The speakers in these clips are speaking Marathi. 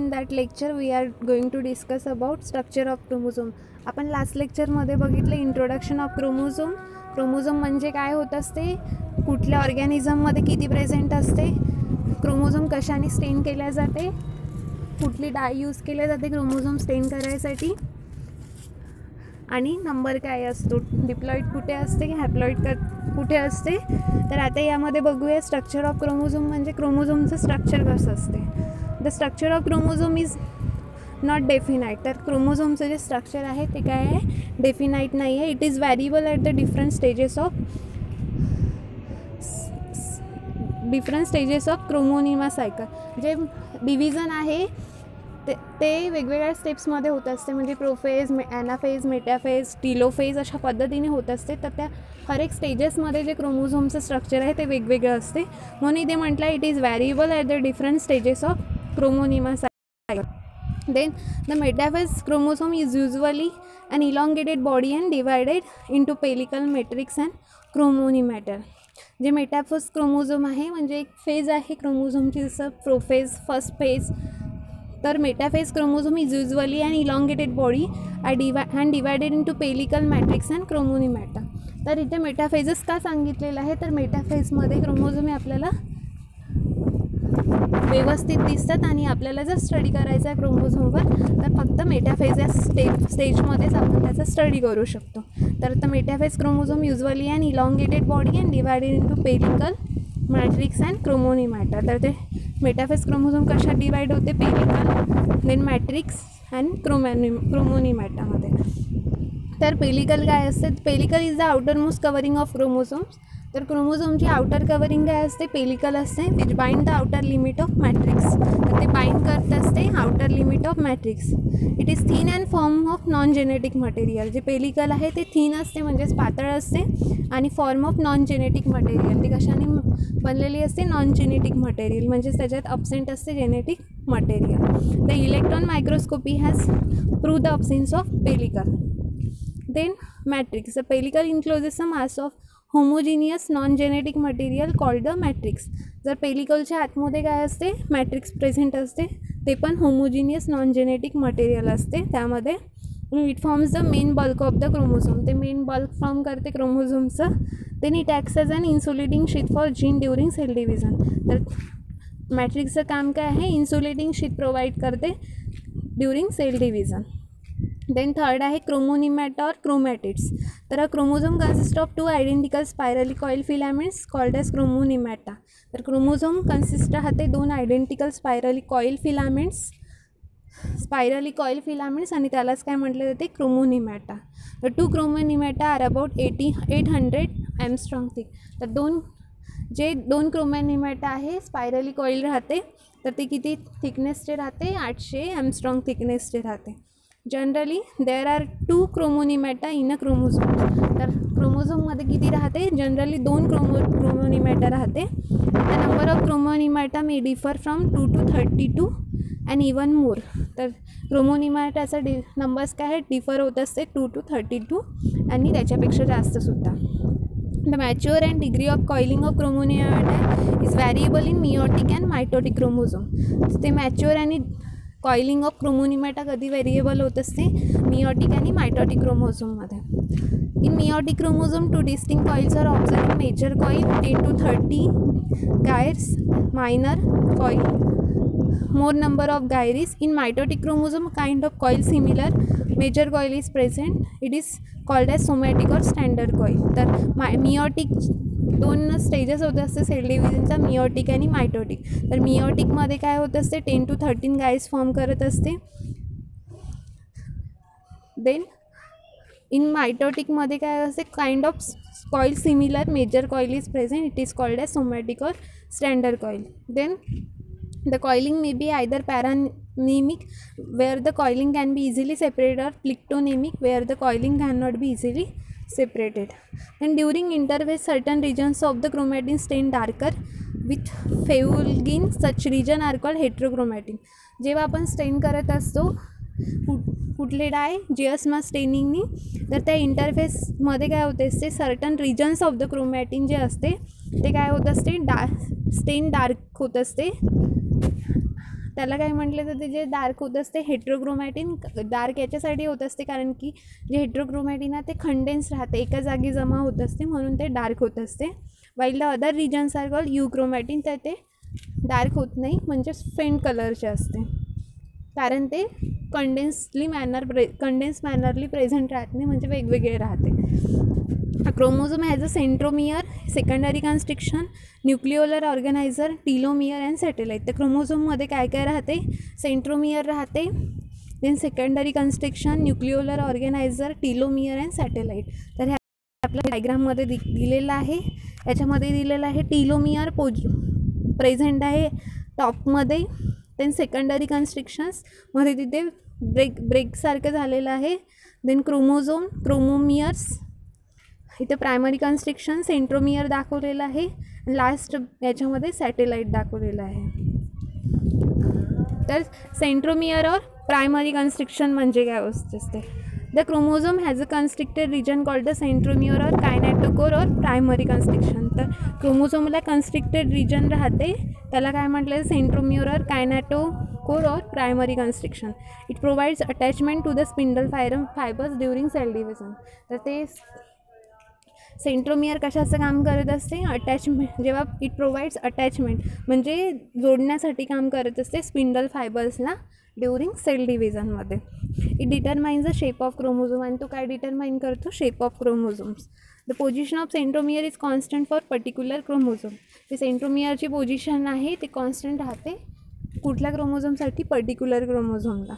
in that lecture we are going to discuss about structure of chromosome. आपण लास्ट लेक्चरमध्ये बघितलं इंट्रोडक्शन ऑफ क्रोमोझोम. क्रोमोझोम म्हणजे काय होत असते, कुठल्या ऑर्गॅनिझममध्ये किती प्रेझेंट असते, क्रोमोझोम कशाने स्टेन केल्या जाते, कुठली डाय यूज केल्या जाते क्रोमोझोम स्टेन करायसाठी, आणि नंबर काय असतो, डिप्लॉइड कुठे असते, हॅप्लॉइड कुठे असते. तर आता यामध्ये बघूया स्ट्रक्चर ऑफ क्रोमोझोम म्हणजे क्रोमोझोमचं स्ट्रक्चर कसं असते. The structure of chromosome is not definite. तर क्रोमोझोमचं जे स्ट्रक्चर आहे ते काय आहे, डेफिनाईट नाही आहे. It is variable at the different stages of chromonema cycle. जे डिव्हिजन आहे ते वेगवेगळ्या स्टेप्समध्ये होत असते, म्हणजे प्रोफेज, ॲनाफेज, मेटाफेज, टीलोफेज अशा पद्धतीने होत असते. तर त्या हर एक स्टेजेसमध्ये जे क्रोमोझोमचं स्ट्रक्चर आहे ते वेगवेगळं असते. म्हणून इथे म्हटलं it is variable at the different stages of chromonema cycle. Then the metaphase chromosome is usually an elongated body and divided into pellicle, matrix and chromonematter. जे मेटाफेज क्रोमोझोम आहे म्हणजे एक फेज आहे क्रोमोझोमची, जसं प्रोफेज, फर्स्ट फेज. तर metaphase chromosome is usually an elongated body and divided into pellicle, matrix and chromonemata. तर इथे मेटाफेजेस का सांगितलेलं आहे, तर मेटाफेजमध्ये क्रोमोझोम हे आपल्याला व्यवस्थित दिसतात आणि आपल्याला जर स्टडी करायचा आहे क्रोमोझोमवर तर फक्त मेटाफेज या स्टेजमध्येच आपण त्याचा स्टडी करू शकतो. तर आता metaphase chromosome usually an elongated body and divided into pellicle, matrix and chromonemata. तर ते मेटाफेज क्रोमोझोम कशात डिवाइड होते, पेलिकल, देन मॅट्रिक्स अँड क्रोमोनिमॅटामध्ये. तर पेलिकल काय असते, pellicle is the outer most covering of chromosomes. तर क्रोमोझोमची आउटर कवरिंग काय असते, पेलिकल असते, which bind the outer limit of matrix. तर ते बाइंड करत असते outer limit of matrix. It is thin and form of non genetic material. जे पेलिकल आहे ते थिन असते म्हणजेच पातळ असते आणि form of non genetic material. ती कशाने बनलेली असते, नॉन जेनेटिक मटेरियल, म्हणजेच त्याच्यात अब्सेंट असते genetic material. The electron microscopy has prove the absence of pellicle. Then matrix. The pellicle encloses a mass of homogeneous non genetic material called the matrix. जर पेलिकलच्या आतमध्ये काय असते, मॅट्रिक्स प्रेझेंट असते, ते पण होमोजिनियस नॉन जेनेटिक मटेरियल असते त्यामध्ये. It forms the main bulk of the chromosome. ते मेन बल्क फॉर्म करते क्रोमोझोमचं. Then it acts as an insulating sheet for gene during cell division. तर मॅट्रिक्सचं काम काय आहे, इन्सुलेटिंग शीट प्रोव्हाइड करते during cell division. Then third आहे क्रोमोनिमॅटा और क्रोमॅटिड्स. तर chromosome consist of 2 identical spirally coil filaments called as chromonemata. तर क्रोमोझोम कन्सिस्ट राहते 2 आयडेंटिकल स्पायरली कॉइल फिलामेंट्स आणि त्यालाच काय म्हटलं जाते, क्रोमोनिमॅटा. तर 2 क्रोमोनिमॅटा आर अबाउट 800 एमस्ट्रॉंग थिक. तर दोन क्रोमोनिमॅटा आहे, स्पायरली कॉइल राहते, तर ते किती थिकनेसचे राहते, 800 एमस्ट्रॉंग थिकनेसचे राहते. Generally there are 2 chromonemata in a chromosome. तर क्रोमोझोममध्ये किती राहते, जनरली 2 क्रोमोनिमॅटा राहते. The number of chromonemata may differ from 2 to 32 and even more. तर क्रोमोनिमॅटाचा नंबर्स काय आहे, डिफर होत असते 2 to 32 आणि त्याच्यापेक्षा जास्तसुद्धा. The mature and degree of coiling of chromonemata is variable in meiotic and mitotic chromosome. ते मॅच्युअर आणि कॉइलिंग ऑफ क्रोमोनिमॅटा कधी व्हेरिएबल होत असते, मिओटिक आणि मायटोटिक क्रोमोझोममध्ये. In meiotic chromosome 2 distinct coils are observed. Major coil 10 to 30 gyres, minor coil more number of gyres. In mitotic chromosome kind of coil similar major coil is present. It is called as somatic or standard coil. तर मिओटिक 2 स्टेजेस होत असते सेल डिव्हिजनचा, मिओटिक आणि मायटोटिक. तर मिओटिकमध्ये काय होत असते, 10 to 13 गायर्स फॉर्म करत असते. देन इन मायटोटिकमध्ये काय असते, kind of coil similar major coil is present. It is called as somatic or standard coil. Then the coiling may be either paranemic where the coiling can be easily separated or plectonemic where the coiling cannot be easily separated. And during interphase certain regions of the chromatin stain darker with fulgin. Such region are called heterochromatin. जेव्हा आपण स्टेन करत असतो कुठले डाय जिओस्मा स्टेनिंगनी, तर त्या इंटरफेसमध्ये काय होते असते, certain regions of the chromatin जे असते ते काय होत असते, स्टेन डार्क होत असते. त्याला काय म्हटलं तर ते जे डार्क होत असते हेट्रोक्रोमॅटिन, डार्क याच्यासाठी होत असते कारण की जे हेट्रोक्रोमॅटिन आहे ते कंडेन्स राहते, एका जागी जमा होत असते म्हणून ते डार्क होत असते. While the other regions are called euchromatin, तर ते डार्क होत नाही म्हणजे फेंट कलरचे असते कारण ते कंडेन्स मॅनरली प्रेझेंट राहत नाही म्हणजे वेगवेगळे राहते. Chromosome has a centromere, secondary constriction, nucleolar organizer, telomere and satellite. तर क्रोमोझोममध्ये काय काय राहते, सेंट्रोमियर राहते, then secondary constriction, nucleolar organizer, telomere and satellite. तर हे आपल्या डायग्राममध्ये दिलेलं आहे. याच्यामध्ये दिलेलं आहे टीलोमियर प्रेझेंट आहे टॉपमध्ये, देन सेकंडरी कन्स्ट्रिक्शन्समध्ये तिथे ब्रेकसारखं झालेलं आहे, देन क्रोमोमियर्स इथे प्रायमरी कन्स्ट्रिक्शन, सेंट्रोमियर दाखवलेलं आहे, लास्ट याच्यामध्ये सॅटेलाइट दाखवलेलं आहे. तर सेंट्रोमियर और प्रायमरी कन्स्ट्रिक्शन म्हणजे काय असते, the chromosome has a constricted region called the centromere or kinetochore or primary constriction. तर क्रोमोझोमला कन्स्ट्रिक्टेड रिजन राहते त्याला काय म्हटलं, centromere or kinetochore or primary constriction. It provides attachment to the spindle fibres during cell division. तर ते सेंट्रोमियर कशाचं काम करत असते, अटॅचमेंट, जेव्हा इट प्रोव्हाइड्स अटॅचमेंट म्हणजे जोडण्यासाठी काम करत असते स्पिंडल फायबर्सला ड्युरिंग सेल डिव्हिजनमध्ये. It determines the shape of chromosome, आणि तो काय डिटरमाइन करतो, shape of chromosomes. The position of centromere is constant for particular chromosome. ते सेंट्रोमियरची पोझिशन आहे ते कॉन्स्टंट राहते कुठल्या क्रोमोझोमसाठी, पर्टिक्युलर क्रोमोझोमला.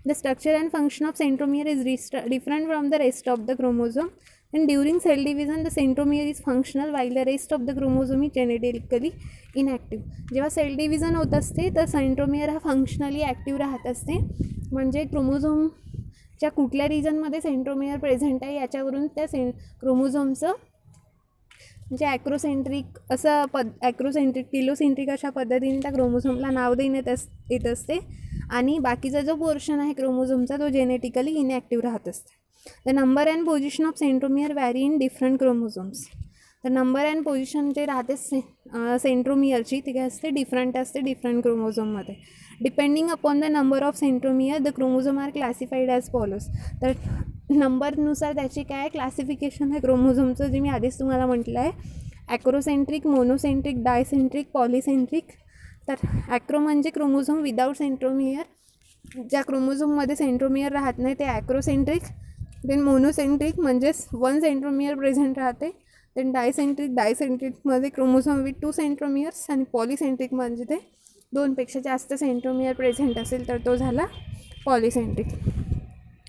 The structure and function of centromere is different from the rest of the chromosome, and during cell division the centromere is functional while the rest of the chromosome is genetically inactive. जेव्हा सेल डिव्हिजन होत असते तर सेंट्रोमियर हा फंक्शनली ॲक्टिव्ह राहत असते, म्हणजे क्रोमोझोमच्या कुठल्या रिजनमध्ये सेंट्रोमियर प्रेझेंट आहे याच्यावरून त्या क्रोमोझोमचं म्हणजे ॲक्रोसेंट्रिक असं ॲक्रोसेंट्रिक, टिलोसेंट्रिक अशा पद्धतीने त्या क्रोमोझोमला नाव देण्यात येत असते, आणि बाकीचा जो पोर्शन आहे क्रोमोझोमचा तो जेनेटिकली इनॲक्टिव्ह राहत असते. The number and position of centromere vary in different chromosomes. तर नंबर अँड पोझिशन जे राहते सेंट्रोमियरची ती काय असते, डिफरंट असते डिफरंट क्रोमोझोममध्ये. Depending upon the number of centromere the chromosome are classified as follows. तर नंबरनुसार त्याची काय क्लासिफिकेशन आहे क्रोमोझोमचं, जे मी आधीच तुम्हाला म्हटलं आहे, ॲक्रोसेंट्रिक, मोनोसेंट्रिक, डायसेंट्रिक, पॉलिसेंट्रिक. तर ॲक्रो म्हणजे क्रोमोझोम विदाऊट सेंट्रोमियर, ज्या क्रोमोझोममध्ये सेंट्रोमियर राहत नाही ते ॲक्रोसेंट्रिक. देन मोनोसेंट्रिक म्हणजेच 1 सेंट्रोमियर प्रेझेंट राहते. देन डायसेंट्रिकमध्ये क्रोमोझोम विथ 2 सेंट्रोमियर्स, आणि पॉलिसेंट्रिक म्हणजे ते 2पेक्षा जास्त सेंट्रोमियर प्रेझेंट असेल तर तो झाला पॉलिसेंट्रिक.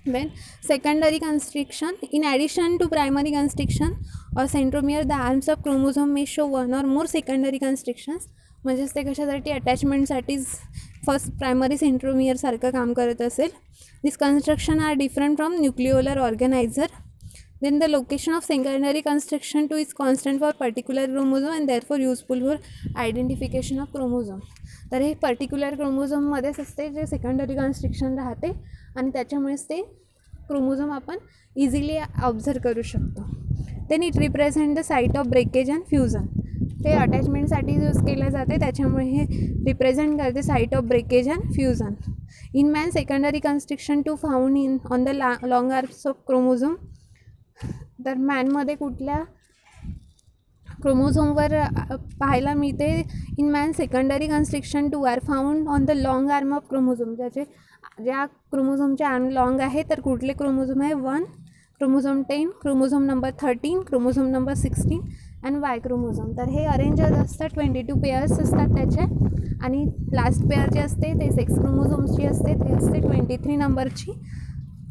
Then secondary constriction. In addition to primary constriction or centromere, the arms of chromosome may show one or more secondary constrictions. म्हणजेच ते कशासाठी, अटॅचमेंटसाठीच फर्स्ट प्रायमरी सेंट्रोमियर सारखं काम करत असेल. This construction are different from nucleolar organizer. Then the location of secondary constriction too is constant for particular chromosome and therefore useful for identification of chromosome. तर हे पर्टिक्युलर क्रोमोझोममध्येच असते जे सेकंडरी कन्स्ट्रिक्शन राहते, आणि त्याच्यामुळेच ते क्रोमोझोम आपण इझिली ऑब्झर्व करू शकतो. Then it represent the site of breakage and fusion. ते अटॅचमेंटसाठी यूज केलं जाते, त्याच्यामुळे हे रिप्रेझेंट करते site of breakage and fusion. In man secondary constriction two found in on the long arms of chromosome. तर मॅनमध्ये कुठल्या क्रोमोझोमवर पाहायला मिळते, in man secondary constriction two are found on the long arm of chromosome. ज्या क्रोमोझोमचे आर्म लॉंग आहे तर कुठले क्रोमोझोम आहे, 1, chromosome 10, chromosome number 13, chromosome number 16 आणि वाय क्रोमोझोम. तर हे अरेंजर्स असतात, 22 पेअर्स असतात त्याचे, आणि लास्ट पेअर जे असते ते सेक्स क्रोमोझोम्सची असते, ते असते 23 नंबरची.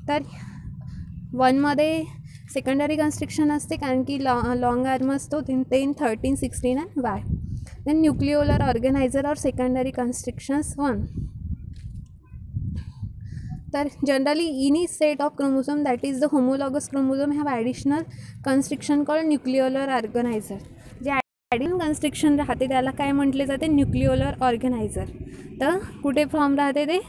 तर 1मध्ये सेकंडरी कन्स्ट्रिक्शन असते कारण की लॉंग आर्म असतो, 10, 13, 16 and Y. Then nucleolar organizer or secondary constrictions 1. तर generally in each set of chromosome that is the homologous chromosome have additional constriction called nucleolar organizer. जे ॲडिशनल कन्स्ट्रिक्शन राहते त्याला काय म्हटले जाते, न्यूक्लिओलर ऑर्गनायझर. तर कुठे फॉर्म राहते ते,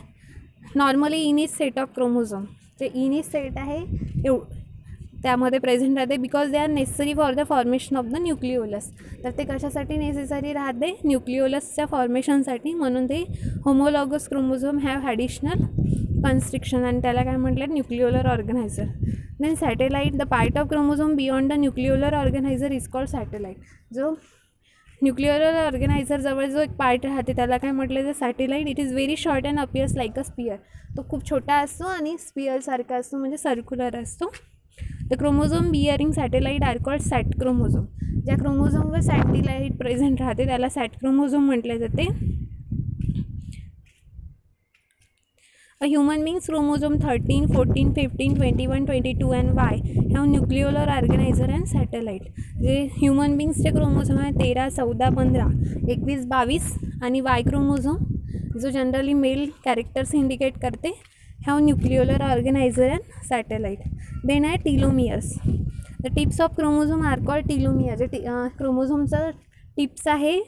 normally in each set of chromosome. जे इन इच सेट आहे त्यामध्ये प्रेझेंट राहते because they are necessary for the formation of the nucleolus. तर ते कशासाठी नेसेसरी राहते, न्यूक्लिओलसच्या फॉर्मेशनसाठी, म्हणून ते homologous chromosome have additional constriction आणि त्याला काय म्हटलं, nucleolar organizer. Then satellite, the part of chromosome beyond the nucleolar organizer is called satellite. जो न्यूक्लिओलर ऑर्गनायझर जवळ जो एक पार्ट राहते त्याला काय म्हटलं तर satellite. It is very short and appears like a sphere. तो खूप छोटा असतो आणि स्पियरसारखा असतो, म्हणजे सर्क्युलर असतो. The chromosome bearing satellite are called sat chromosome. ज्या क्रोमोझोमवर सॅटेलाइट प्रेझेंट राहते त्याला सॅट क्रोमोझोम म्हटले जाते. A human being's chromosome 13, 14, 15, 21, 22 and Y have nucleolar organizer and satellite. जे ह्युमन बिंग्सचे क्रोमोझोम आहे 13, 14, 15, 21, 22 आणि वाय क्रोमोझोम जो जनरली मेल कॅरेक्टर्स इंडिकेट करते have nucleolar organizer and satellite. Then आहे telomeres. The tips of chromosome are called telomere. जे क्रोमोझोमचं टिप्स आहे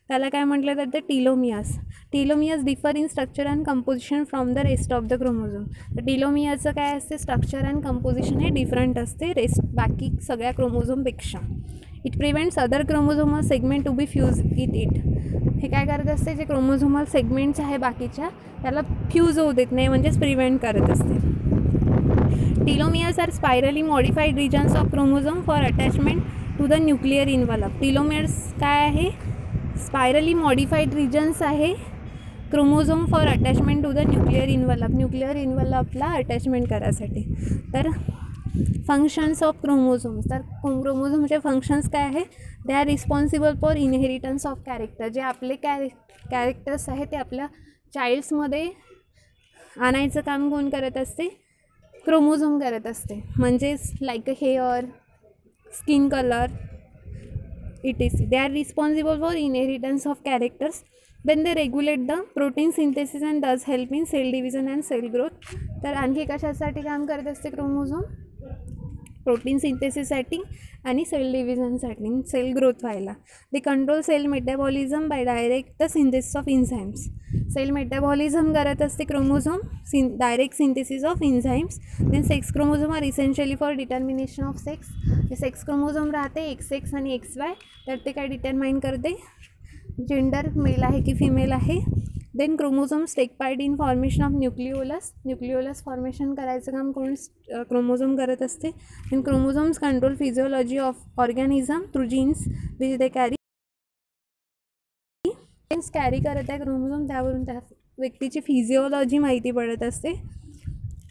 त्याला काय म्हटलं जातं, telomeres. Telomeres differ in structure and composition from the rest of the chromosome. तर टीलोमियरचं काय असते, स्ट्रक्चर अँड कंपोजिशन हे डिफरंट असते रेस्ट बाकी सगळ्या क्रोमोझोमपेक्षा. It prevents other chromosomal segment to be fuse with it. हे काय करत असते, जे क्रोमोझोमल सेगमेंट्स आहे बाकीच्या त्याला फ्यूज होऊ देत नाही, म्हणजेच प्रिव्हेंट करत असते. Telomeres are spirally modified regions of chromosome for attachment to the nuclear envelope. Telomeres काय आहे, स्पायरली मॉडिफाईड रिजन्स आहे chromosome for attachment to the nuclear envelope. Nuclear इन्व्हलपला अटॅचमेंट करायसाठी. तर फंक्शन्स ऑफ क्रोमोझोम्स. तर क्रोमोझोमचे फंक्शन्स काय आहे, they are responsible for inheritance of character. जे आपले कॅरेक्टर्स आहे ते आपल्या चाइल्ड्समध्ये आणायचं काम कोण करत असते, क्रोमोझोम करत असते. म्हणजेच like a hair, skin colour, etc. They are responsible for inheritance of characters. Then they regulate the protein synthesis and thus help in cell division and cell growth. तर आणखी कशासाठी काम करत असते क्रोमोझोम, प्रोटीन सिंथेसिससाठी आणि सेल डिव्हिजनसाठी, सेल ग्रोथ व्हायला. They control cell metabolism by direct the synthesis of enzymes. Cell metabolism करत असते chromosome direct synthesis of enzymes. Then sex chromosome are essentially for determination of sex. जे सेक्स क्रोमोझोम राहते एक्स आणि XY, तर ते काय डिटरमाइन करते, जेंडर मेल आहे की फिमेल आहे. Then chromosomes take part in formation of nucleolus. Nucleolus formation करायचं काम कोण, क्रोमोझोम करत असते. Then chromosomes control physiology of organism through genes which they carry. Genes carry करत आहे क्रोमोझोम, त्यावरून त्या व्यक्तीची फिजिओलॉजी माहिती पडत असते.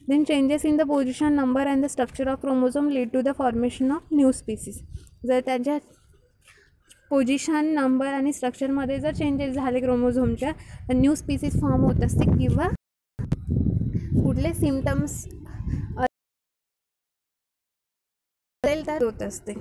Then changes in the position, number and the structure of chromosome lead to the formation of new species. जर त्यांच्या पोझिशन, नंबर आणि स्ट्रक्चरमध्ये जर चेंजेस झाले क्रोमोझोमच्या, तर न्यू स्पीसीज फॉर्म होत असते किंवा कुठले सिम्टम्स तर होत असते.